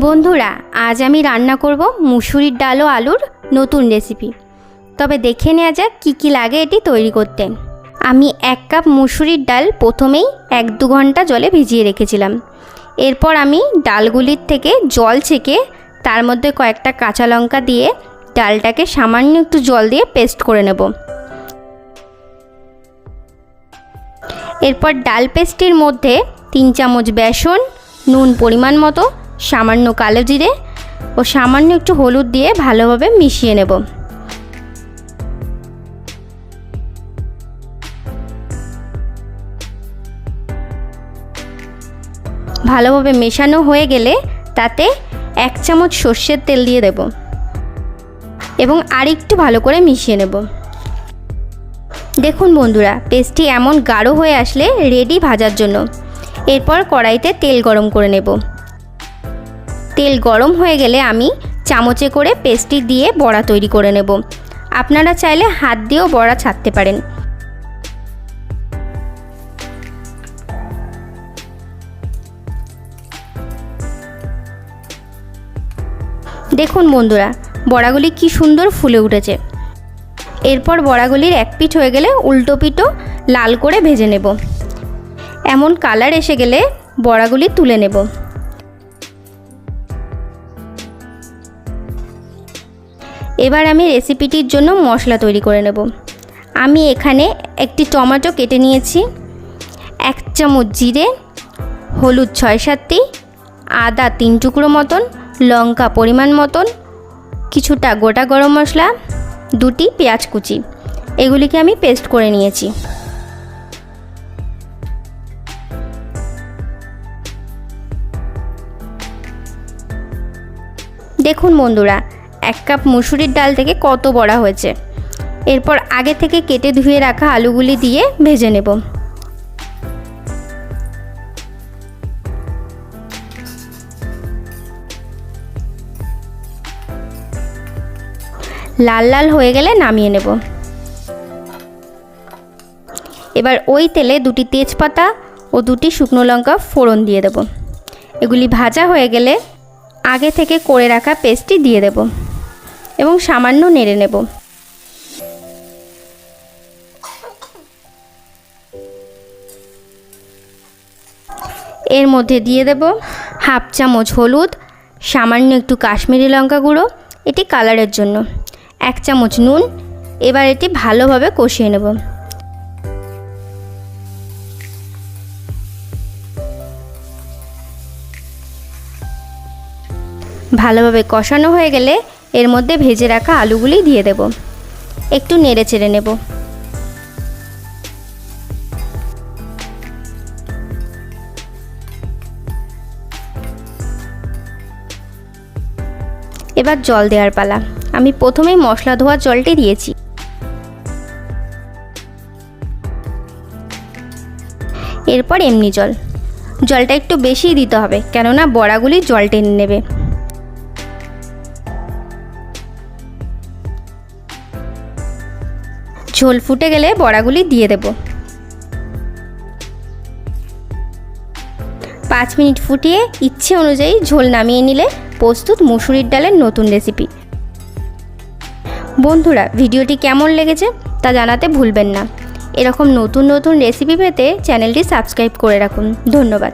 বন্ধুরা, আজ আমি রান্না করব মুসুরির ডাল ও আলুর নতুন রেসিপি। তবে দেখে নেওয়া যাক কী কী লাগে এটি তৈরি করতে। আমি 1 কাপ মুসুরির ডাল প্রথমেই 1-2 ঘন্টা জলে ভিজিয়ে রেখেছিলাম। এরপর আমি ডালগুলির থেকে জল ছেঁকে তার মধ্যে কয়েকটা কাঁচা লঙ্কা দিয়ে ডালটাকে সামান্য একটু জল দিয়ে পেস্ট করে নেব। এরপর ডাল পেস্টের মধ্যে 3 চামচ বেসন, নুন পরিমাণ মতো, সামান্য কালো জিরে ও সামান্য একটু হলুদ দিয়ে ভালোভাবে মিশিয়ে নেব। ভালোভাবে মেশানো হয়ে গেলে তাতে 1 চামচ সর্ষের তেল দিয়ে দেব এবং আরেকটু ভালো করে মিশিয়ে নেব। দেখুন বন্ধুরা, পেস্টটি এমন গাঢ় হয়ে আসলে রেডি ভাজার জন্য। এরপর কড়াইতে তেল গরম করে নেব। তেল গরম হয়ে গেলে আমি চামচে করে পেস্টটি দিয়ে বড়া তৈরি করে নেব। আপনারা চাইলে হাত দিয়েও বড়া ছাড়তে পারেন। দেখুন বন্ধুরা, বড়াগুলি কি সুন্দর ফুলে উঠেছে। এরপর বড়াগুলির এক পিঠ হয়ে গেলে উল্টো পিঠও লাল করে ভেজে নেব। এমন কালার এসে গেলে বড়াগুলি তুলে নেব। এবার আমি রেসিপিটির জন্য মশলা তৈরি করে নেব। আমি এখানে একটি টমেটো কেটে নিয়েছি, 1 চামচ জিরে, হলুদ 6-7টি, আদা 3 টুকরো মতন, লঙ্কা পরিমাণ মতন, কিছুটা গোটা গরম মশলা, 2টি পেঁয়াজ কুচি। এগুলিকে আমি পেস্ট করে নিয়েছি। দেখুন বন্ধুরা, 1 কাপ মুসুরির ডাল থেকে কত বড়া হয়েছে। এরপর আগে থেকে কেটে ধুয়ে রাখা আলুগুলি দিয়ে ভেজে নেব। লাল লাল হয়ে গেলে নামিয়ে নেব। এবার ওই তেলে 2টি তেজপাতা ও 2টি শুকনো লঙ্কা ফোড়ন দিয়ে দেব। এগুলি ভাজা হয়ে গেলে আগে থেকে করে রাখা পেস্টটি দিয়ে দেব এবং সামান্য নেড়ে নেব। এর মধ্যে দিয়ে দেব 1/2 চামচ হলুদ, সামান্য একটু কাশ্মীরি লঙ্কা গুঁড়ো, এটি কালারের জন্য, 1 চামচ নুন। এবার এটি ভালোভাবে কষিয়ে নেব। ভালোভাবে কষানো হয়ে গেলে এর মধ্যে ভেজে রাখা আলুগুলি দিয়ে দেব। একটু নেড়ে চেড়ে নেব। এবার জল দেওয়ার পালা। আমি প্রথমেই মশলা ধোয়ার জলটি দিয়েছি। এরপর এমনি জলটা একটু বেশিই দিতে হবে, কেননা বড়াগুলি জল টেনে নেবে। ঝোল ফুটে গেলে বড়াগুলি দিয়ে দেব। 5 মিনিট ফুটিয়ে ইচ্ছে অনুযায়ী ঝোল নামিয়ে নিলে প্রস্তুত মুসুরির ডালের নতুন রেসিপি। বন্ধুরা, ভিডিওটি কেমন লেগেছে তা জানাতে ভুলবেন না। এরকম নতুন নতুন রেসিপি পেতে চ্যানেলটি সাবস্ক্রাইব করে রাখুন। ধন্যবাদ।